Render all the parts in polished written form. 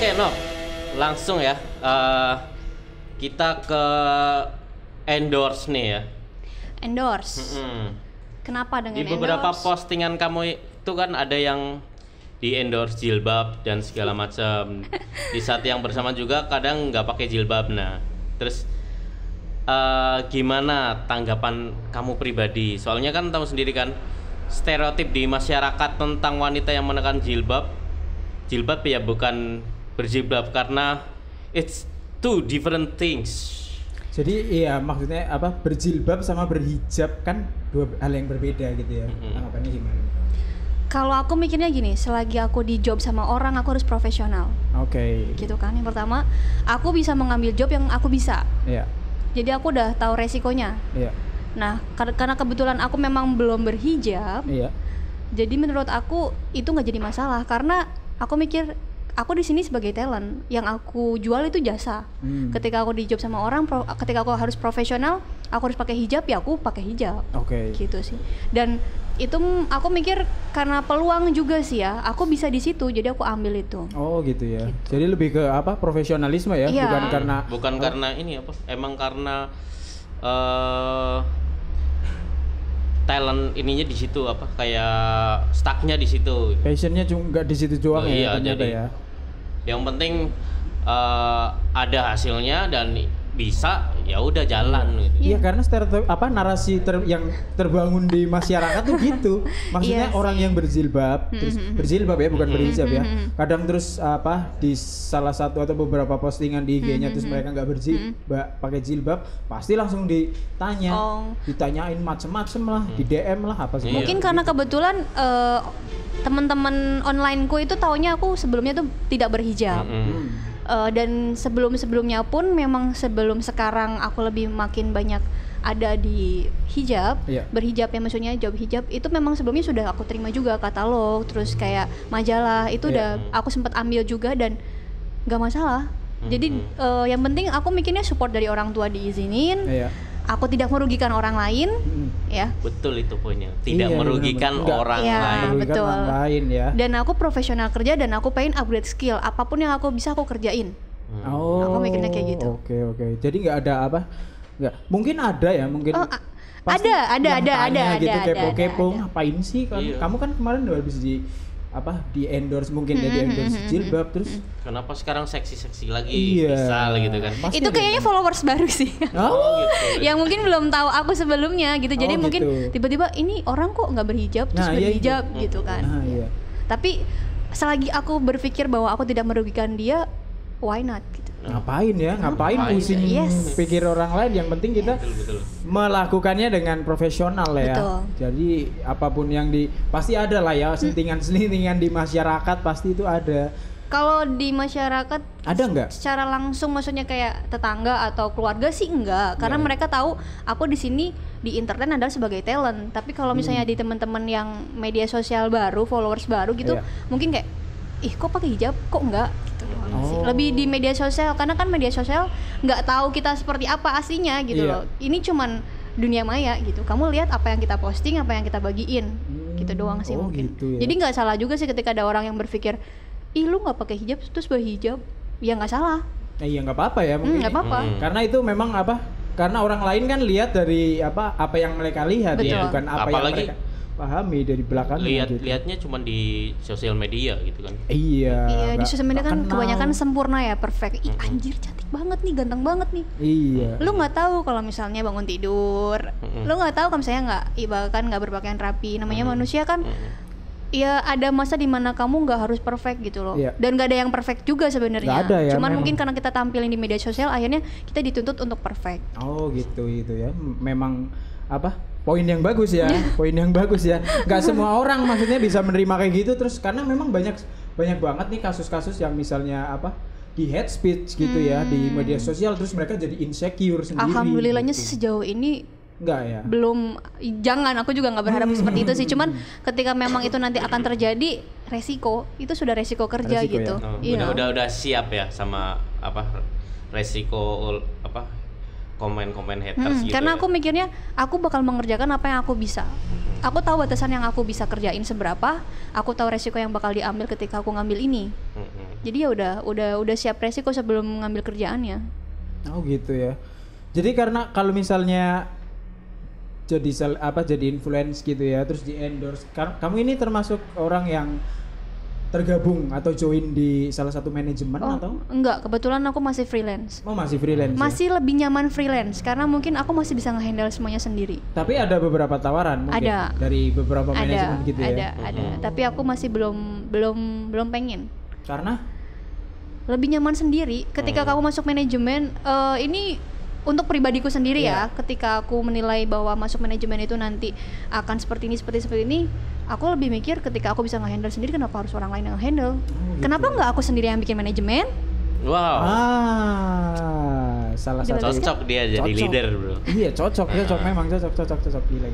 Oke, Nov. Langsung ya. Kita ke endorse nih ya. Endorse. Kenapa dengan Di beberapa endorse? postingan kamu itu kan ada yang di endorse jilbab dan segala macam. Di saat yang bersama juga kadang nggak pakai jilbab. Nah, terus gimana tanggapan kamu pribadi? Soalnya kan tahu sendiri kan stereotip di masyarakat tentang wanita yang menekan jilbab ya bukan berjilbab karena it's two different things. Jadi iya maksudnya apa berjilbab sama berhijab kan dua hal yang berbeda gitu ya. Tanggapannya gimana? Kalau aku mikirnya gini, selagi aku di job sama orang aku harus profesional. Oke. Gitu kan. Yang pertama, aku bisa mengambil job yang aku bisa. Iya. Jadi aku udah tahu resikonya. Iya. Nah, karena kebetulan aku memang belum berhijab. Iya. Jadi menurut aku itu nggak jadi masalah karena aku mikir aku di sini sebagai talent, yang aku jual itu jasa. Ketika aku di job sama orang, ketika aku harus profesional, aku harus pakai hijab, ya aku pakai hijab. Oke. Gitu sih. Dan itu aku mikir karena peluang juga sih ya, aku bisa di situ, jadi aku ambil itu. Oh gitu ya. Gitu. Jadi lebih ke apa profesionalisme ya, Iya. bukan karena ini apa? Emang karena talent ininya di situ apa? Kayak stucknya di situ. passionnya cuma nggak di situ doang ya ternyata jadi ya. yang penting ada hasilnya dan bisa ya udah jalan gitu. Iya karena stereotip apa narasi yang terbangun di masyarakat tuh gitu. Maksudnya Iya orang sih. yang berjilbab, terus berjilbab ya bukan berhijab ya. Kadang terus apa di salah satu atau beberapa postingan di IG-nya terus mereka nggak berjilbab, pakai jilbab, pasti langsung ditanya, ditanyain macem-macem lah, di DM lah apa sih. Mungkin karena kebetulan teman-teman onlineku itu taunya aku sebelumnya tuh tidak berhijab. Dan sebelum-sebelumnya pun memang sebelum sekarang aku lebih makin banyak ada di hijab, berhijab ya maksudnya job hijab itu memang sebelumnya sudah aku terima juga katalog, terus kayak majalah itu udah aku sempat ambil juga dan nggak masalah. Jadi yang penting aku mikirnya support dari orang tua diizinin. Aku tidak merugikan orang lain, ya. Betul itu poinnya. Tidak Iya, merugikan benar-benar. orang Iya, lain. betul. Orang lain ya. Dan aku profesional kerja dan aku pengen upgrade skill. Apapun yang aku bisa aku kerjain. Oh. Aku mikirnya kayak gitu. Oke. Jadi nggak ada apa? Nggak. Mungkin ada ya, mungkin. Pasti ada, yang tanya ada, gitu ada, kepo-kepo ada. ngapain sih kan? Iya. Kamu kan kemarin udah habis di endorse mungkin di endorse jilbab terus. Kenapa sekarang seksi-seksi lagi? Iya. Misal gitu kan. Pasti Itu ada kayaknya yang- followers baru sih. Oh. Gitu. Yang mungkin belum tahu aku sebelumnya gitu. Jadi Oh, mungkin gitu. tiba-tiba ini orang kok nggak berhijab terus Nah, iya berhijab gitu kan. Nah, iya. Tapi selagi aku berpikir bahwa aku tidak merugikan dia, why not gitu. Ngapain ya? Ngapain Ngapain? pusing Yes. pikir orang lain? Yang penting kita Betul. melakukannya dengan profesional ya. Betul. Jadi apapun yang pasti ada lah ya sentingan-sentingan di masyarakat pasti itu ada. Kalau di masyarakat Ada nggak? secara langsung maksudnya kayak tetangga atau keluarga sih enggak, karena mereka tahu aku di sini di internet adalah sebagai talent. Tapi kalau misalnya di teman-teman yang media sosial baru, followers baru gitu, Iya. mungkin kayak ih kok pakai hijab, kok enggak gitu doang sih. Oh. Lebih di media sosial karena kan media sosial nggak tahu kita seperti apa aslinya gitu Iya. loh. Ini cuman dunia maya gitu. Kamu lihat apa yang kita posting, apa yang kita bagiin. Gitu doang sih Oh, mungkin. gitu ya. Jadi nggak salah juga sih ketika ada orang yang berpikir, ih lu nggak pakai hijab terus berhijab, ya nggak salah. Iya nggak apa-apa ya mungkin. Nggak apa-apa. Karena itu memang apa? Karena orang lain kan lihat dari apa yang mereka lihat Betul. ya, bukan apa Apalagi yang mereka pahami dari belakangnya. gitu. Lihatnya cuma di sosial media gitu kan. Iya. Iya, di nggak- sosial media nggak kan kenal. kebanyakan sempurna ya, perfect. Ih anjir cantik banget nih, ganteng banget nih. Iya. Lu nggak tahu kalau misalnya bangun tidur, lu nggak tahu kalau misalnya bahkan nggak berpakaian rapi. Namanya manusia kan, ya ada masa dimana kamu nggak harus perfect gitu loh. Iya. Dan nggak ada yang perfect juga sebenarnya. Nggak ada ya, Cuman memang. mungkin karena kita tampilin di media sosial, akhirnya kita dituntut untuk perfect. Oh gitu itu ya. Memang apa? Poin yang bagus ya. Poin yang bagus ya. Gak semua orang maksudnya bisa menerima kayak gitu terus karena memang banyak banget nih kasus-kasus yang misalnya apa? Di hate speech gitu ya di media sosial terus mereka jadi insecure sendiri. Alhamdulillahnya gitu. sih sejauh ini Enggak ya. belum, jangan, aku juga nggak berharap seperti itu sih. Cuman ketika memang itu nanti akan terjadi, resiko itu sudah resiko kerja Resiko gitu. ya. Oh, Iya. udah siap ya sama apa resiko apa komen-komen haters gitu. Karena ya? aku mikirnya aku bakal mengerjakan apa yang aku bisa. Aku tahu batasan yang aku bisa kerjain seberapa. Aku tahu resiko yang bakal diambil ketika aku ngambil ini. Jadi ya udah siap resiko sebelum ngambil kerjaannya. Oh gitu ya. Jadi karena kalau misalnya jadi influence gitu ya, terus di endorse. Kamu ini termasuk orang yang tergabung atau join di salah satu manajemen atau? Enggak, kebetulan aku masih freelance. Oh masih freelance. Masih lebih nyaman freelance karena mungkin aku masih bisa nge-handle semuanya sendiri. Tapi ada beberapa tawaran mungkin Ada. dari beberapa manajemen gitu ya. Ada. Tapi aku masih belum pengen. Karena Lebih nyaman sendiri. Ketika kamu masuk manajemen, ini untuk pribadiku sendiri ya. Ketika aku menilai bahwa masuk manajemen itu nanti akan seperti ini, aku lebih mikir ketika aku bisa nge-handle sendiri, kenapa harus orang lain yang nge-handle? gitu. Kenapa nggak aku sendiri yang bikin manajemen? Wow. Salah satu Cocok dia jadi Cocok. leader, bro. Iya, cocok memang cocok gila.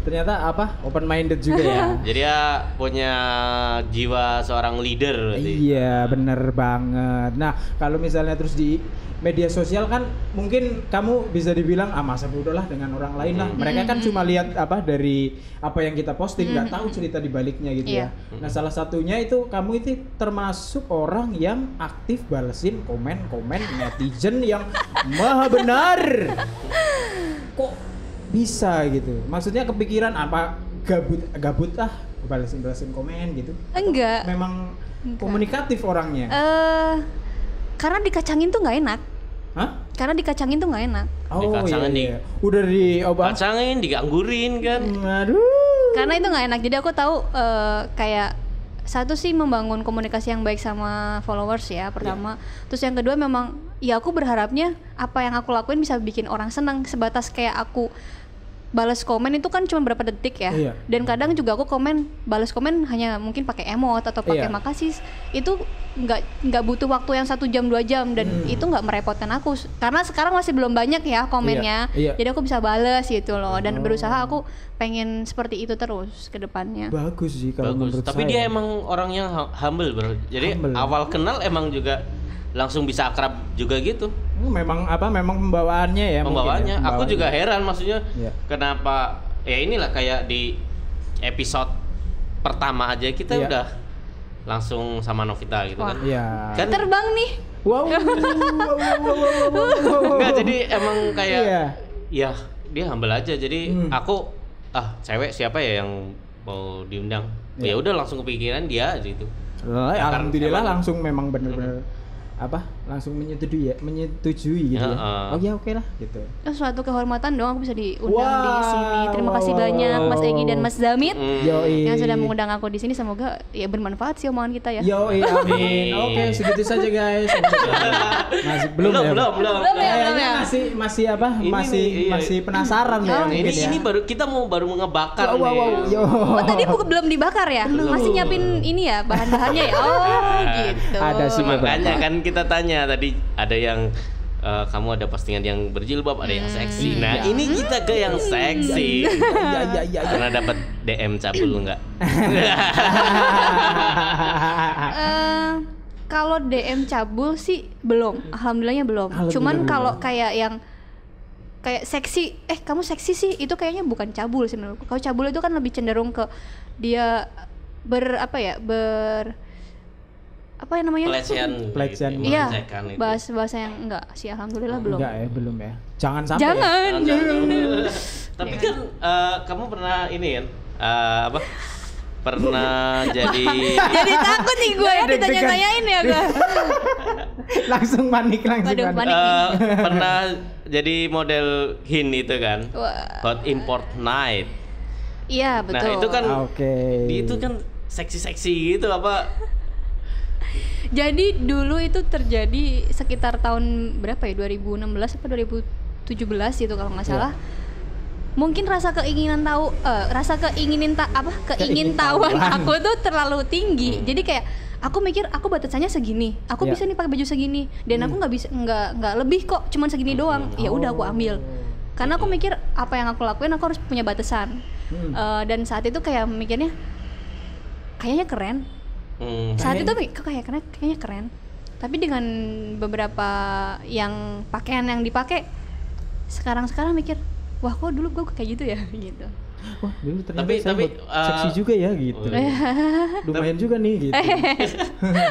Ternyata open minded juga ya. Jadi dia punya jiwa seorang leader berarti. Iya, bener banget. Nah, kalau misalnya terus di media sosial kan mungkin kamu bisa dibilang masa bodoh lah dengan orang lain lah. Mereka kan cuma lihat dari apa yang kita posting, nggak tahu cerita di baliknya gitu ya. Nah, salah satunya itu kamu itu termasuk orang yang aktif balesin komen-komen netizen yang maha benar. Kok bisa gitu? Maksudnya kepikiran apa gabut balesin komen gitu? Enggak. Memang komunikatif orangnya. Karena dikacangin tuh nggak enak. Hah? Karena dikacangin tuh nggak enak. Oh Dikacangin iya. Udah Kacangin, diganggurin kan. Aduh. Karena itu nggak enak. Jadi aku tahu kayak satu sih membangun komunikasi yang baik sama followers ya pertama. Terus yang kedua memang ya aku berharapnya apa yang aku lakuin bisa bikin orang senang. Sebatas kayak aku balas komen itu kan cuma berapa detik ya. Iya. Dan kadang juga aku balas komen hanya mungkin pakai emot atau pakai makasih. Itu nggak butuh waktu yang 1 jam 2 jam dan itu nggak merepotkan aku karena sekarang masih belum banyak ya komennya. Jadi aku bisa balas gitu loh dan berusaha aku pengen seperti itu terus ke depannya. Bagus sih kalau menurut Tapi saya. dia emang orang yang humble, bro. Jadi awal kenal emang juga langsung bisa akrab juga gitu. Memang pembawaannya ya. Pembawaannya. Mungkin ya, Aku juga heran maksudnya kenapa ya inilah kayak di episode pertama aja kita udah langsung sama Novita gitu kan. Iya. Kan Terbang nih. Wow. enggak, jadi emang kayak Iya. ya dia humble aja. Jadi aku cewek siapa ya yang mau diundang? Ya udah langsung kepikiran dia gitu. Alhamdulillah langsung memang bener-bener langsung menyetujui gitu ya. Oh ya oke lah gitu. Suatu kehormatan dong aku bisa diundang di sini. Terima kasih banyak Mas Egi dan Mas Zamit yang sudah mengundang aku di sini. Semoga ya bermanfaat sih omongan kita ya. Yoi, amin. Oke, segitu saja guys. Belum ya. Masih penasaran ya mungkin ya. Ini kita baru ngebakar nih. Oh tadi belum dibakar ya? Masih nyiapin ini ya bahan-bahannya ya. Oh gitu. Ada sih makanya kan kita tanya tadi ada yang kamu ada postingan yang berjilbab, ada yang seksi. Nah, ini kita ke yang seksi. Iya. Karena dapat DM cabul enggak? Kalau DM cabul sih belum. Alhamdulillahnya belum. Cuman kalau kayak seksi, kamu seksi sih, itu kayaknya bukan cabul sih menurutku. Kalau cabul itu kan lebih cenderung ke dia apa yang namanya? Pelecehan. Iya. Bahasa yang enggak sih, alhamdulillah belum. Enggak ya, belum ya. Jangan sampai. Jangan. Tapi kan kamu pernah ini kan pernah jadi takut nih gue ya ditanya-tanyain ya gue. langsung panik. Pernah jadi model Hin itu kan. Hot Import Night. Iya, betul. Nah, itu kan itu kan seksi-seksi gitu apa? Jadi dulu itu terjadi sekitar tahun berapa ya? 2016 apa 2017 gitu kalau nggak salah. Mungkin rasa keingin tahuan aku tuh terlalu tinggi. Jadi kayak aku mikir aku batasannya segini. Aku bisa nih pakai baju segini dan aku nggak lebih kok, cuman segini doang. Ya udah aku ambil. Karena aku mikir apa yang aku lakuin aku harus punya batasan. Dan saat itu kayak mikirnya kayaknya keren. Saat itu kayaknya keren. Tapi dengan beberapa pakaian yang dipakai sekarang mikir, wah kok dulu gue kayak gitu ya gitu. Wah dulu ternyata Tapi- saya seksi juga ya gitu. Oh, iya. Lumayan juga nih gitu.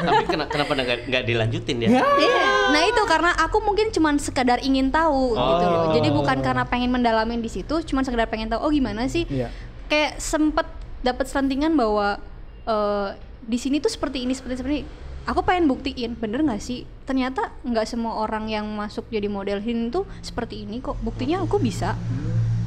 Tapi kenapa nggak dilanjutin ya? Iya. Nah itu karena aku mungkin cuman sekadar ingin tahu gitu loh. Jadi bukan karena pengen mendalamin di situ, cuman sekedar pengen tahu oh gimana sih. Iya. Kayak sempet dapat selentingan bahwa di sini tuh seperti ini. Aku pengen buktiin bener nggak sih? Ternyata nggak semua orang yang masuk jadi model hin tuh seperti ini kok. Buktinya aku bisa.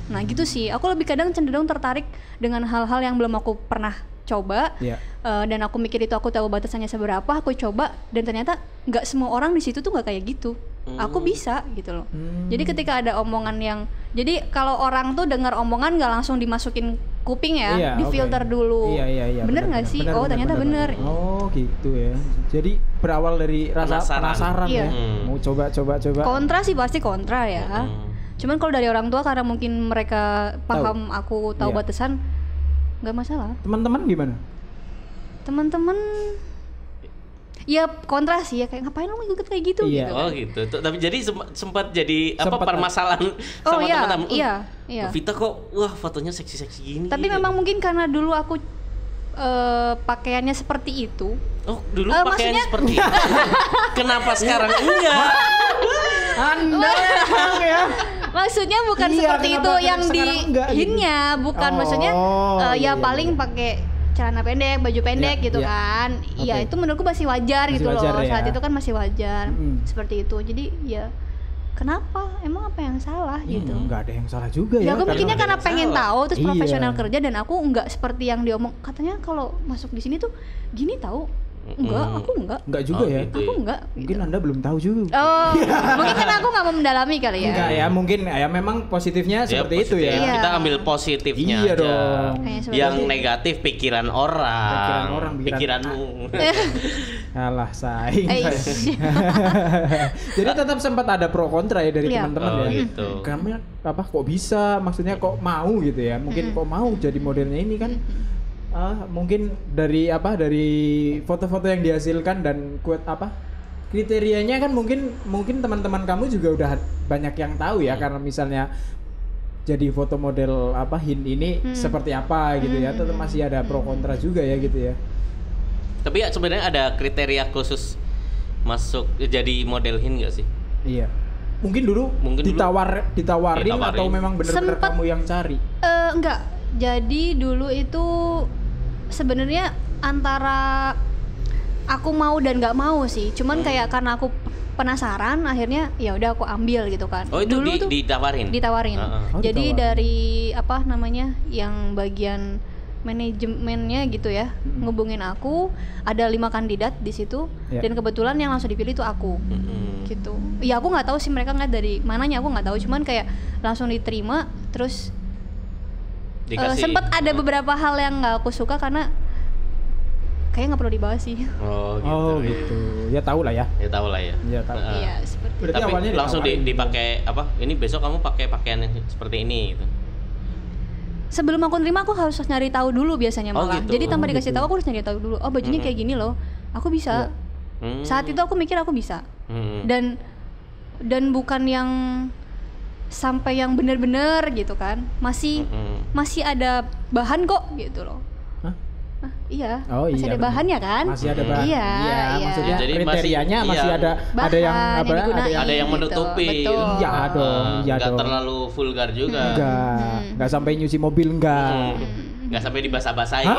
Nah gitu sih. Aku lebih kadang cenderung tertarik dengan hal-hal yang belum aku pernah coba. Iya. Dan aku mikir itu aku tahu batasannya seberapa. Aku coba dan ternyata nggak semua orang di situ tuh nggak kayak gitu. Aku bisa gitu loh. Jadi ketika ada omongan yang, jadi kalau orang tuh dengar omongan nggak langsung dimasukin kuping ya, Iya, difilter oke. dulu. Iya. Bener nggak sih? Oh ternyata bener. Oh gitu ya. Jadi berawal dari rasa penasaran Iya. ya. Mau coba. Kontra sih pasti kontra ya. Cuman kalau dari orang tua karena mungkin mereka paham aku tahu Iya. batasan, nggak masalah. Teman-teman gimana? Teman-teman ya kontra sih ya, kayak ngapain lu ikut kayak gitu Iya. gitu. Oh gitu. Tapi jadi sempat jadi apa Sempat. permasalahan Oh sama iya, teman-teman. iya. Vita kok wah fotonya seksi-seksi gini. Tapi gitu. memang mungkin karena dulu aku pakaiannya seperti itu. Oh dulu pakaiannya maksudnya- seperti itu. Kenapa sekarang enggak? Anda emang ya. Maksudnya bukan Iya, seperti kenapa itu yang di sekarang enggak gitu? hinnya, bukan Oh, maksudnya iya, paling iya. pakai celana pendek, baju pendek Iya, gitu iya. kan. Iya, Oke. itu menurutku masih wajar Masih gitu wajar loh. ya. Saat itu kan masih wajar. Seperti itu. Jadi ya kenapa? Emang apa yang salah gitu? Nggak ada yang salah juga Ya ya. aku mikirnya karena ada yang pengen salah. tahu terus Iya. profesional kerja dan aku nggak seperti yang diomong. Katanya kalau masuk di sini tuh gini tahu. Enggak, aku enggak. Nggak juga Oh, ya. gitu. Aku enggak. Mungkin Anda belum tahu juga. Oh, mungkin kan aku nggak mau mendalami kali ya. Enggak ya, mungkin ya memang positifnya seperti itu ya. Iya. Kita ambil positifnya Iya aja. dong. Kayak seperti Yang itu. negatif pikiran orang. Pikiran orang, pikiranmu. Alah saing. Eh, Jadi tetap sempat ada pro kontra ya dari Iya. teman-teman Oh, ya. gitu. Kamu apa kok bisa? Maksudnya kok mau gitu ya? Mungkin kok mau jadi modelnya ini kan? Mungkin dari foto-foto yang dihasilkan dan kriterianya kan mungkin teman-teman kamu juga udah banyak yang tahu ya karena misalnya jadi foto model hin ini seperti apa gitu ya, tetap masih ada pro kontra juga ya gitu ya. Tapi ya sebenarnya ada kriteria khusus masuk jadi model hin nggak sih? Iya. Mungkin dulu ditawarin atau memang benar-benar Sempet. kamu yang cari? Enggak. Jadi dulu itu sebenarnya antara aku mau dan nggak mau sih. Cuman kayak karena aku penasaran, akhirnya ya udah aku ambil gitu kan. Oh itu Dulu tuh ditawarin? ditawarin. Oh, Jadi ditawarin. dari yang bagian manajemennya gitu ya, ngubungin aku, ada 5 kandidat di situ, Ya. dan kebetulan yang langsung dipilih itu aku. Mm-mm. Gitu. Ya aku nggak tahu sih mereka ngeliat dari mananya, aku nggak tahu, cuman kayak langsung diterima. Terus sempet ada beberapa hal yang nggak aku suka karena kayaknya nggak perlu dibahas sih. Oh gitu. Oh gitu. Ya tahu lah ya. Ya tahu lah ya. Ya tahu. Heeh. Iya seperti Berarti Tapi awalnya langsung ditawarin. dipakai apa? Ini besok kamu pakai pakaian yang seperti ini gitu. sebelum aku nerima aku harus nyari tahu dulu biasanya Oh, malah. gitu. Jadi tanpa Oh, dikasih gitu. tahu aku harus nyari tahu dulu. Oh bajunya kayak gini loh. Aku bisa. Saat itu aku mikir aku bisa. Dan bukan yang sampai yang bener-bener gitu kan. Masih ada bahan kok gitu loh. Hah? Iya. Oh, masih iya, ada bener. bahannya kan? Masih ada bahan. Iya, iya. Maksudnya Jadi kriterianya masih- masih iya. ada Bahan yang yang digunain. Ada yang gitu, menutupi. betul. Iya dong, iya Nggak dong. terlalu vulgar juga. Enggak sampai nyuci mobil enggak. Nggak sampai dibasah-basahin.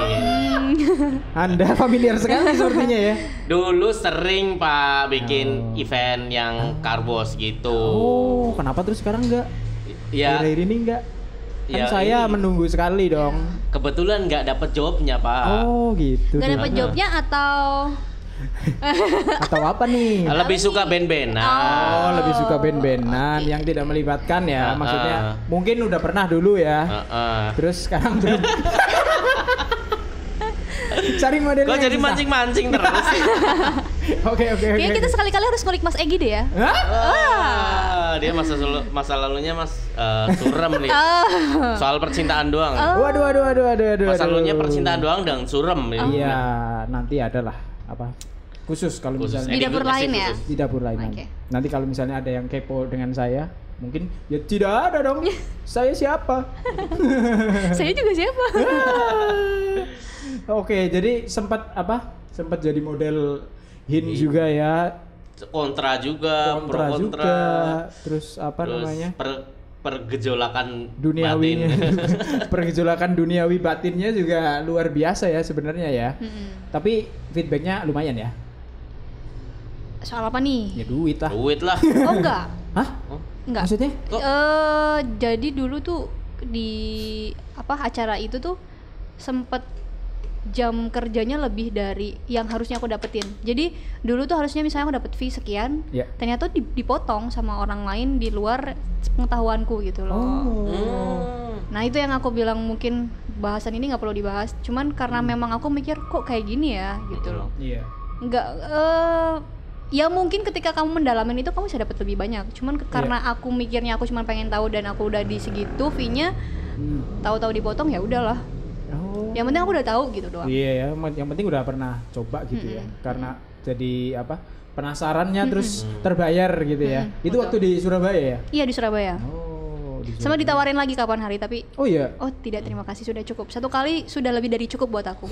Anda familiar sekali sepertinya ya. Dulu sering Pak bikin event yang karbos gitu. Oh, kenapa terus sekarang enggak? Ya, Akhir-akhir ini enggak? Kan Ya, saya ini. menunggu sekali dong. kebetulan nggak dapet jobnya Pak. Oh, gitu. Gak dapet dong. jobnya atau Atau apa nih? Lebih suka band-bandan. Oh, lebih suka band-bandan yang tidak melibatkan ya. Maksudnya mungkin udah pernah dulu ya. Terus sekarang belum. Cari modelnya. Kok yang jadi susah. mancing-mancing terus sih? Oke. kayaknya kita sekali-kali harus ngulik Mas Egi deh ya. Hah? Dia masa lalunya suram nih. Soal percintaan doang. Waduh. Masa lalunya percintaan doang dan suram. Iya, nanti adalah apa? Khusus kalau Khusus misalnya Di dapur edukasi lain ya? khusus. di dapur lain Oke. nanti. Nanti kalau misalnya ada yang kepo dengan saya, Mungkin ya tidak ada dong. Saya siapa? Saya juga siapa? Oke, jadi sempat jadi model Hin juga ya. Kontra juga, Kontra pro kontra. juga. Terus Terus namanya? pergejolakan Duniawinya. batin. Pergejolakan duniawi batinnya juga luar biasa ya sebenarnya ya. Tapi feedbacknya lumayan ya. Soal apa nih? Ya duit lah. Duit lah. Oh enggak. Hah? Enggak. Maksudnya? Kok? Jadi dulu tuh di acara itu tuh sempet jam kerjanya lebih dari yang harusnya aku dapetin. Jadi dulu tuh harusnya misalnya aku dapet fee sekian, Ya. ternyata tuh dipotong sama orang lain di luar pengetahuanku gitu loh. Nah itu yang aku bilang mungkin bahasan ini nggak perlu dibahas. Cuman karena memang aku mikir kok kayak gini ya gitu loh. Iya. Nggak ya mungkin ketika kamu mendalamin itu kamu bisa dapat lebih banyak. Cuman karena aku mikirnya aku cuma pengen tahu dan aku udah di segitu fee-nya, tahu-tahu dipotong ya udahlah. Oh. Yang penting aku udah tahu gitu doang. Iya ya, yang penting udah pernah coba gitu ya. Karena jadi penasarannya terus terbayar gitu ya. Itu waktu di Surabaya ya? Iya di Surabaya. Oh, di Sama ditawarin lagi kapan hari tapi Oh iya. oh tidak, terima kasih sudah cukup. Satu kali sudah lebih dari cukup buat aku.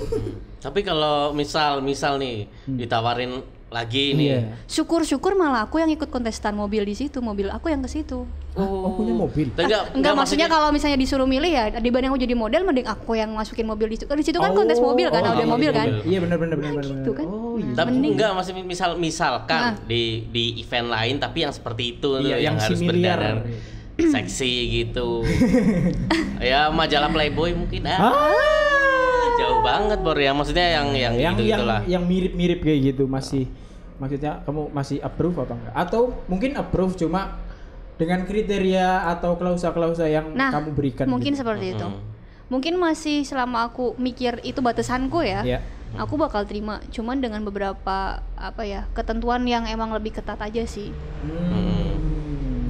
Tapi kalau misal nih ditawarin lagi nih. Iya. Syukur-syukur malah aku yang ikut kontestan mobil di situ, mobil aku yang ke situ. Oh, punya mobil. Enggak maksudnya kalau misalnya disuruh milih ya dibanding aku jadi model mending aku yang masukin mobil di situ. Di situ kan kontes mobil kan, audio mobil kan. Iya benar. Gitu kan. Oh iya. Tapi Mending. enggak masih misalkan di event lain tapi yang seperti itu Iya, yang harus similar. berdandan seksi gitu. Ya majalah Playboy mungkin jauh banget Bor ya, maksudnya yang gitu-gitulah. Yang mirip-mirip kayak gitu masih, maksudnya kamu masih approve apa enggak? Atau mungkin approve cuma dengan kriteria atau klausa-klausa yang kamu berikan. Mungkin gitu. seperti itu. Mungkin masih selama aku mikir itu batasanku ya. Iya. Aku bakal terima, cuman dengan beberapa ketentuan yang emang lebih ketat aja sih.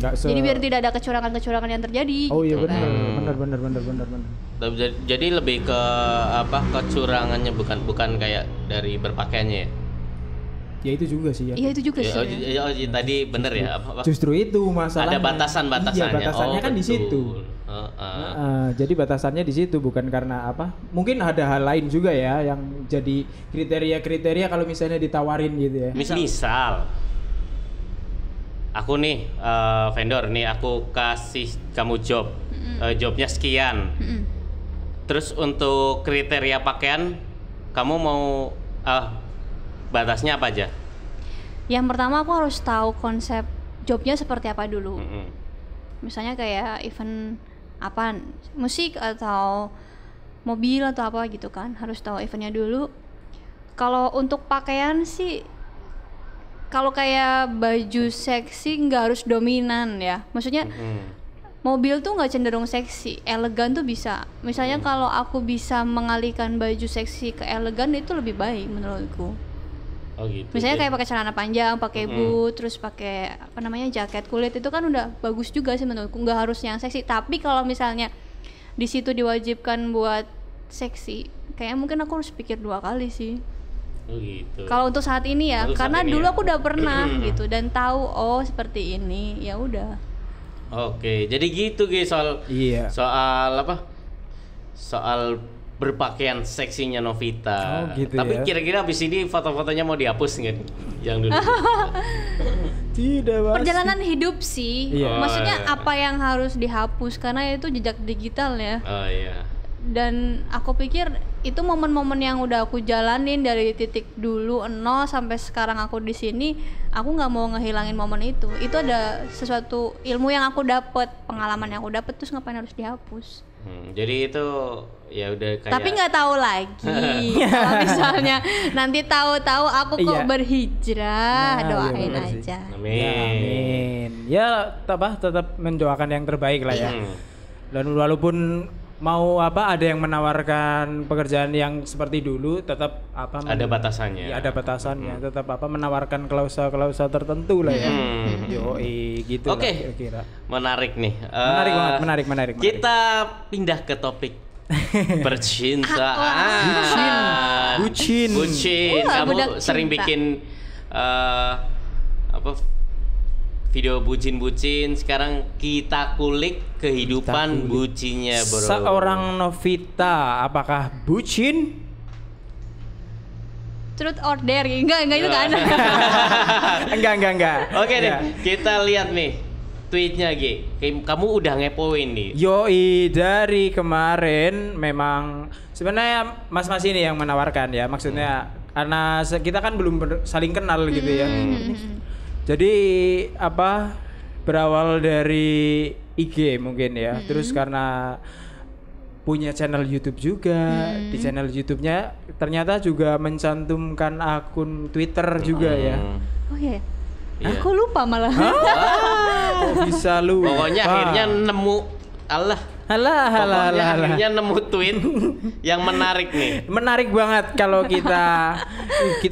Jadi biar tidak ada kecurangan-kecurangan yang terjadi. Oh iya gitu kan. benar. Jadi lebih ke kecurangannya bukan kayak dari berpakaiannya ya. Ya itu juga sih ya. Iya itu juga sih. Tadi bener ya apa? Justru itu masalahnya. Ada batasan-batasannya. Iya, batasannya kan di situ. Jadi batasannya di situ bukan karena mungkin ada hal lain juga ya yang jadi kriteria kalau misalnya ditawarin gitu ya. Misal aku nih vendor nih, aku kasih kamu jobnya sekian. Terus untuk kriteria pakaian kamu mau batasnya apa aja? Yang pertama aku harus tahu konsep jobnya seperti apa dulu. Misalnya kayak event apa, musik atau mobil atau apa gitu kan, harus tahu eventnya dulu. Kalau untuk pakaian sih, kalau kayak baju seksi nggak harus dominan ya. Maksudnya mobil tuh nggak cenderung seksi, elegan tuh bisa. Misalnya kalau aku bisa mengalihkan baju seksi ke elegan itu lebih baik menurutku. Oh gitu. Misalnya kayak pakai celana panjang, pakai boot, terus pakai jaket kulit, itu kan udah bagus juga sih menurutku. Nggak harus yang seksi. Tapi kalau misalnya di situ diwajibkan buat seksi, kayaknya mungkin aku harus pikir 2 kali sih. Oh gitu. Kalau untuk saat ini ya, Untuk karena saat ini dulu ya. aku udah pernah gitu dan tahu seperti ini, ya udah. Oke, jadi gitu guys soal soal berpakaian seksinya Novita. Oh, gitu. Tapi ya. kira-kira abis ini foto-fotonya mau dihapus nggak nih? Yang dulu. Tidak pasti. Perjalanan hidup sih, Iya. maksudnya apa yang harus dihapus karena itu jejak digital ya. Oh iya. Dan aku pikir itu momen-momen yang udah aku jalanin dari titik dulu 0 sampai sekarang aku di sini, aku nggak mau ngehilangin momen itu. Itu ada sesuatu ilmu yang aku dapet, pengalaman yang aku dapet, terus ngapain harus dihapus? Jadi itu ya udah kayak. Tapi nggak tahu lagi. Kalau misalnya nanti tahu-tahu aku kok Iya. berhijrah, Nah, doain iya benar sih. aja. Amin. Ya tetap mendoakan yang terbaik lah ya. Dan walaupun mau ada yang menawarkan pekerjaan yang seperti dulu, tetap Ada batasannya. Ya, ada batasannya. Tetap menawarkan klausa-klausa tertentu lah ya. Yoi gitu lah Oke. kira-kira. Menarik nih. Menarik. Kita pindah ke topik percintaan. Bucin. Bucin. Budak Kamu sering cinta. bikin video bucin-bucin, sekarang kita kulik kehidupan bucinnya, bro. Seorang Novita, apakah bucin? Truth or dare? Enggak itu kan. Enggak. Oke Ya. nih, kita lihat nih tweetnya Gi. Kamu udah ngepoin nih. Yoi, dari kemarin memang sebenarnya mas-mas ini yang menawarkan ya, maksudnya karena kita kan belum saling kenal gitu ya. Jadi apa, berawal dari IG mungkin ya, terus karena punya channel YouTube juga, di channel YouTube-nya ternyata juga mencantumkan akun Twitter juga ya. Oh iya. Iya. Aku lupa malah. Kok bisa lu? Pokoknya akhirnya nemu Halah. akhirnya nemu tweet yang menarik nih. Menarik banget kalau kita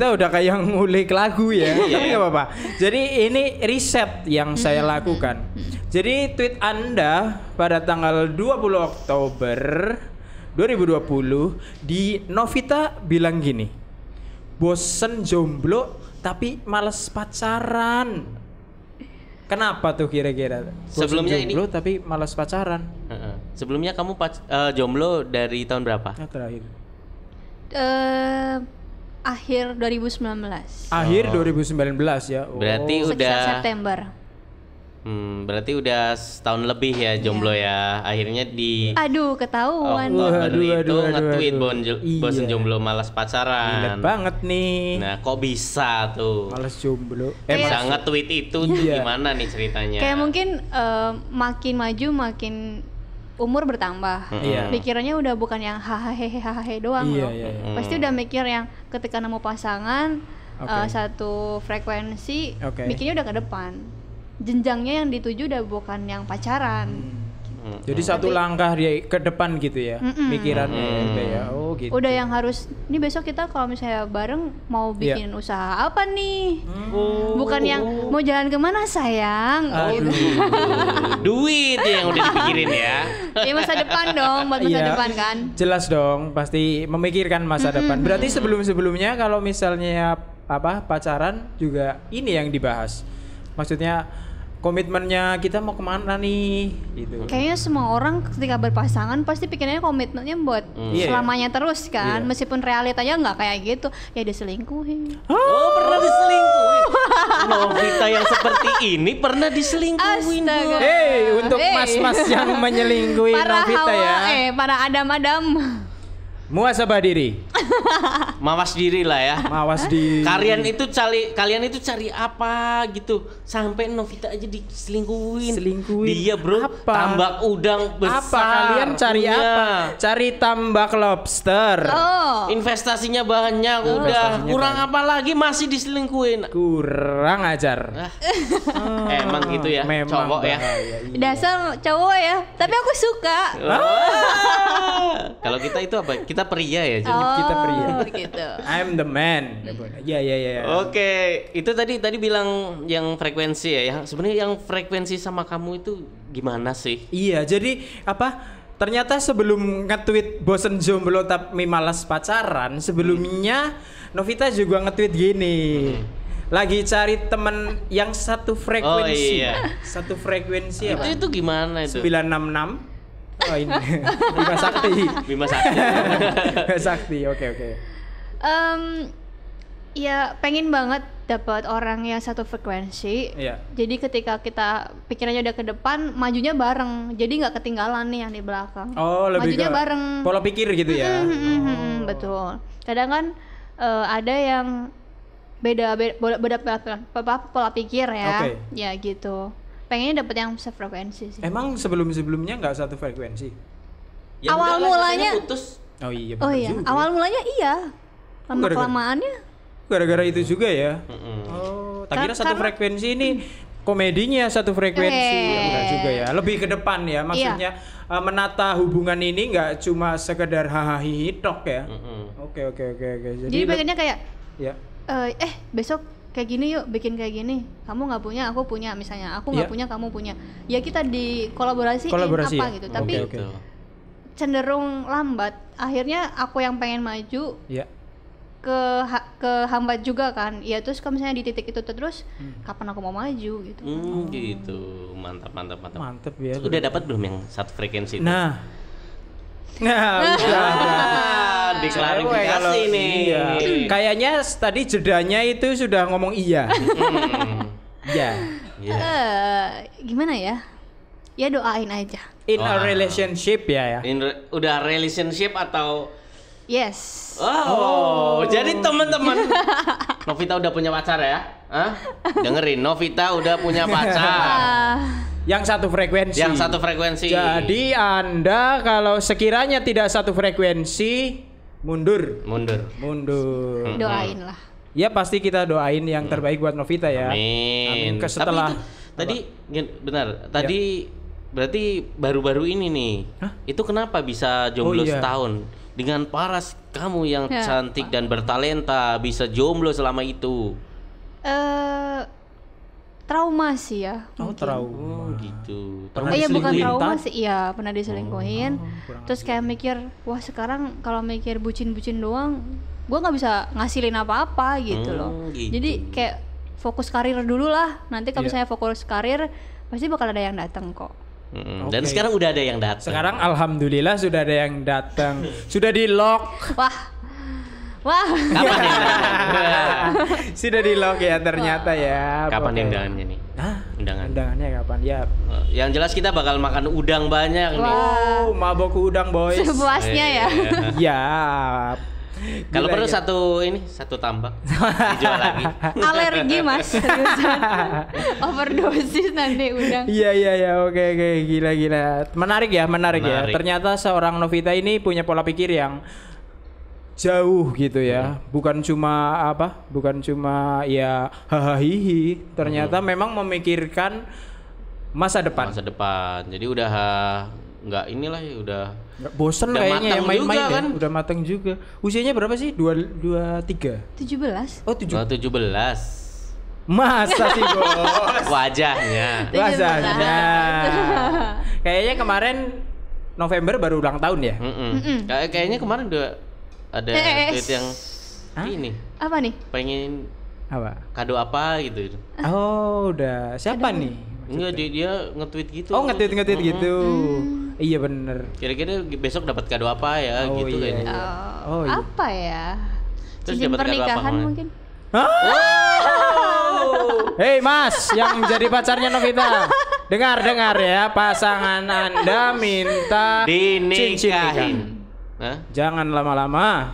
udah kayak ngulik lagu ya. Tapi nggak apa-apa. Jadi ini riset yang saya lakukan. Jadi tweet Anda pada tanggal 20 Oktober 2020 di Novita bilang gini. Bosen jomblo tapi males pacaran. Kenapa tuh kira-kira? Sebelumnya jomblo tapi malas pacaran. Sebelumnya kamu jomblo dari tahun berapa? Yang terakhir. Akhir 2019. Akhir 2019 ya. Oh. Berarti Sekitar udah September. Berarti udah setahun lebih ya jomblo ya. Akhirnya di Aduh, ketahuan. Oktober Aduh, itu nge-tweet Iya. bosen jomblo malas Relate pacaran. banget nih. Nah, kok bisa tuh? Males jomblo. Bisa nge-tweet itu tuh Iya. gimana nih ceritanya? Kayak mungkin makin maju makin umur bertambah. Iya. Pikirannya udah bukan yang hahaha doang Iya, loh. iya. Pasti udah mikir yang ketika nemu pasangan Oke. satu frekuensi, Oke. mikirnya udah ke depan. Jenjangnya yang dituju udah bukan yang pacaran. Jadi satu langkah dia ke depan gitu ya. Pikirannya ya, udah ya. Oh gitu. Udah yang harus, ini besok kita kalau misalnya bareng mau bikin usaha apa nih? Bukan yang mau jalan kemana sayang. Aduh. Gitu. Duit yang udah dipikirin ya. Ya masa depan dong, buat masa Iya. depan kan. Jelas dong, pasti memikirkan masa depan. Berarti sebelum-sebelumnya kalau misalnya pacaran juga ini yang dibahas. Maksudnya komitmennya kita mau kemana nih gitu. Kayaknya semua orang ketika berpasangan pasti pikirannya komitmennya buat Iya. selamanya terus kan. Iya. Meskipun realitanya nggak kayak gitu, ya diselingkuhin. Oh, pernah diselingkuhin. Novita yang seperti ini pernah diselingkuhin. Astaga. Hey, untuk mas-mas yang menyelingkuhi Para Novita ya. para adam-adam. Muhasabah diri. Mawas diri lah ya. Mawas diri. Kalian itu cari apa gitu sampai Novita aja diselingkuhin. Dia bro, Apa? tambak udang besar. Apa kalian cari punya. apa? Cari tambak lobster. Oh. Investasinya banyak udah. Investasinya Kurang banyak. apa lagi masih diselingkuhin. Kurang ajar. Emang gitu ya, Memang cowok ya. bahaya, iya. Dasar cowok ya, tapi aku suka. Kalau kita itu apa? Kita pria ya. Jun? Kita pria. Gitu. I'm the man. Iya. Oke, itu tadi bilang yang frekuensi ya. Yang sebenarnya yang frekuensi sama kamu itu gimana sih? Iya, jadi ternyata sebelum nge-tweet bosen jomblo tapi malas pacaran, sebelumnya Novita juga nge-tweet gini. Lagi cari temen yang satu frekuensi. Oh, iya. Satu frekuensi apa? Itu gimana itu? 966. Oh ini. Bima Sakti. Bima Sakti. Bima Sakti. Oke. Ya pengen banget dapat orang yang satu frekuensi. Iya. Jadi ketika kita pikirannya udah ke depan, majunya bareng. Jadi nggak ketinggalan nih yang di belakang. Oh, lebih majunya ke bareng. pola pikir gitu ya. Betul. Kadang kan ada yang beda pola pikir ya. Oke. Ya gitu. Pengennya dapet yang sefrekuensi sih. Emang sebelum-sebelumnya nggak satu frekuensi? Ya Awal udah lah, mulanya- katanya putus. Oh iya. Oh bener iya, juga. awal mulanya iya. Lama Gara-gara- kelamaannya. Gara-gara itu juga ya. Mm-mm. Oh, tak kira satu Karena- frekuensi ini komedinya satu frekuensi. Enggak juga ya. Lebih ke depan ya. Maksudnya menata hubungan ini nggak cuma sekedar hahaha tok ya. Mm-mm. Oke. Jadi pengennya kayak ya. besok kayak gini yuk, bikin kayak gini. Kamu nggak punya, aku punya misalnya. Aku nggak Iya. punya, kamu punya. Ya kita dikolaborasiin Kolaborasi apa ya? gitu. Tapi Oke. Gitu. cenderung lambat. Akhirnya aku yang pengen maju, Ya. kehambat juga kan. Ya terus kalau misalnya di titik itu terus kapan aku mau maju gitu. Gitu. Mantap. Mantep ya. Udah dapat belum yang satu frekuensi itu? Nah, udah. Diklarifikasi nih. Iya. Kayaknya tadi jedanya itu sudah ngomong iya. Iya. Gimana ya? Ya doain aja. In a relationship ya. Udah relationship atau Yes. Jadi teman-teman Novita udah punya pacar ya? Hah? Dengerin, Novita udah punya pacar. Yang satu frekuensi. Jadi Anda kalau sekiranya tidak satu frekuensi, mundur. Doain lah. Ya pasti kita doain yang terbaik buat Novita ya. Amin. Setelah tadi benar. Tadi berarti baru-baru ini nih. Hah? Itu kenapa bisa jomblo setahun? Dengan paras kamu yang cantik dan bertalenta bisa jomblo selama itu. Trauma sih ya. Trauma gitu. Iya bukan trauma sih, iya pernah diselingkuhin. Terus kayak mikir, wah sekarang kalau mikir bucin-bucin doang, gue nggak bisa ngasilin apa-apa gitu loh. Gitu. Jadi kayak fokus karir dulu lah. Nanti kalau misalnya fokus karir, pasti bakal ada yang datang kok. Dan sekarang udah ada yang datang. Sekarang alhamdulillah sudah ada yang datang. Sudah di lock. Wah. Kapan yang datang? Sudah di lock ya ternyata ya. Kapan undangannya nih? Undangannya kapan ya? Yang jelas kita bakal makan udang banyak nih. Mabok udang boys. Sepuasnya ya. Ya. Kalau perlu satu tambak dijual lagi. Alergi mas, seriusan. Overdosis nanti udang. Iya oke gila. Menarik ya. Ternyata seorang Novita ini punya pola pikir yang jauh gitu ya. Bukan cuma ya hahaha. Ternyata memang memikirkan masa depan. Jadi udah nggak inilah ya udah bosen kayaknya yang main-main ya. Kan? Udah mateng juga. Usianya berapa sih? 23? 17. Oh 17. Masa sih bos? Wajahnya. Kayaknya kemarin November baru ulang tahun ya? Kayaknya kemarin udah ada tweet yang ini. Apa nih? Pengen apa? Kado apa gitu. Oh udah. Siapa nih? Enggak, dia nge-tweet gitu. Oh nge-tweet gitu. Iya bener. Kira-kira besok dapat kado apa ya gitu kayaknya. Apa ya? Terus cincin dapat kado apa pernikahan kemarin? mungkin. Hei mas, yang jadi pacarnya Novita, dengar ya, pasangan Anda minta cincin dinikahin. Jangan lama-lama.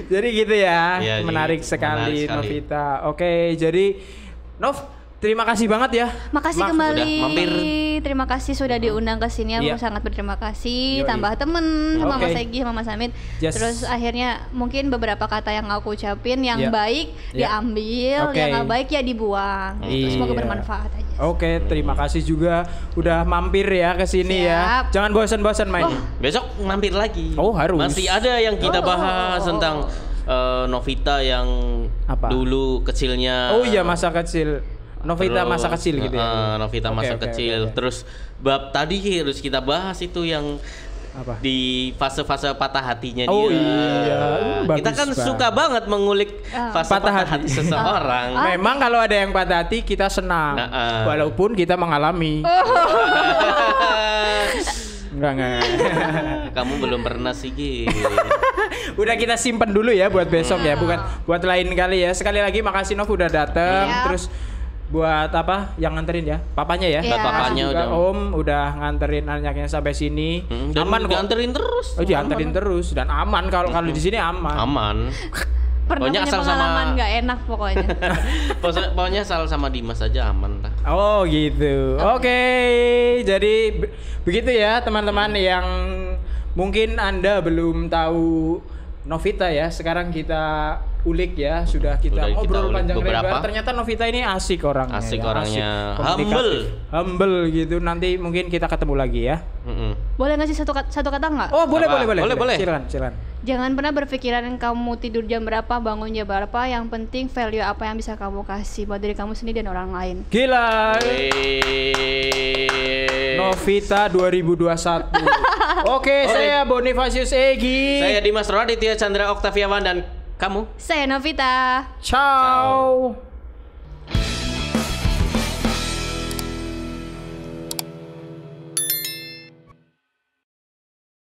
Jadi gitu ya, ya menarik gitu. sekali Menarik Novita. Oke, jadi Nov, terima kasih banget ya. Makasih kembali. Udah mampir. Terima kasih sudah diundang ke sini. Aku sangat berterima kasih. Yoi. Tambah temen sama Mas Egi, sama Mas Amit. Yes. Terus akhirnya mungkin beberapa kata yang aku ucapin yang baik diambil, yang nggak baik ya dibuang. Semoga bermanfaat aja. Oke, terima kasih juga udah mampir ya ke sini ya. Jangan bosan-bosan main. Besok mampir lagi. Oh, harus. Masih ada yang kita bahas tentang Novita yang dulu kecilnya. Oh iya, masa kecil. Novita Terus, masa kecil gitu ya. Novita masa kecil. Terus bab tadi harus kita bahas itu yang apa? Di fase-fase patah hatinya dia. Oh iya. Kita kan suka banget mengulik fase patah hati seseorang. Memang kalau ada yang patah hati kita senang. Walaupun kita mengalami. Enggak. Kamu belum pernah sih gitu. Udah kita simpen dulu ya buat besok ya, bukan buat lain kali ya. Sekali lagi makasih Nov udah dateng. Terus buat apa yang nganterin ya? Papanya ya? Papanya juga Om udah nganterin anaknya sampai sini. Dan aman kok. Dianterin terus. Oh, dianterin terus dan aman kalau di sini aman. Aman. Pokoknya asal sama nggak enak pokoknya. Pokoknya asal sama Dimas aja aman lah. Oh gitu. Oke. Jadi begitu ya teman-teman yang mungkin Anda belum tahu Novita ya. Sekarang kita ulik ya, sudah kita ngobrol panjang lebar. Ternyata Novita ini asik orangnya. Asik ya. orangnya, humble gitu. Nanti mungkin kita ketemu lagi ya. Boleh ngasih satu kata nggak? Oh boleh. Silakan. Jangan pernah berpikiran kamu tidur jam berapa, bangun jam berapa. Yang penting value apa yang bisa kamu kasih buat diri kamu sendiri dan orang lain. Gila. Novita 2021. Oke, saya Bonifacius Egi. Saya Dimas Raditya Chandra Oktaviawan dan kamu. Saya Novita. Ciao.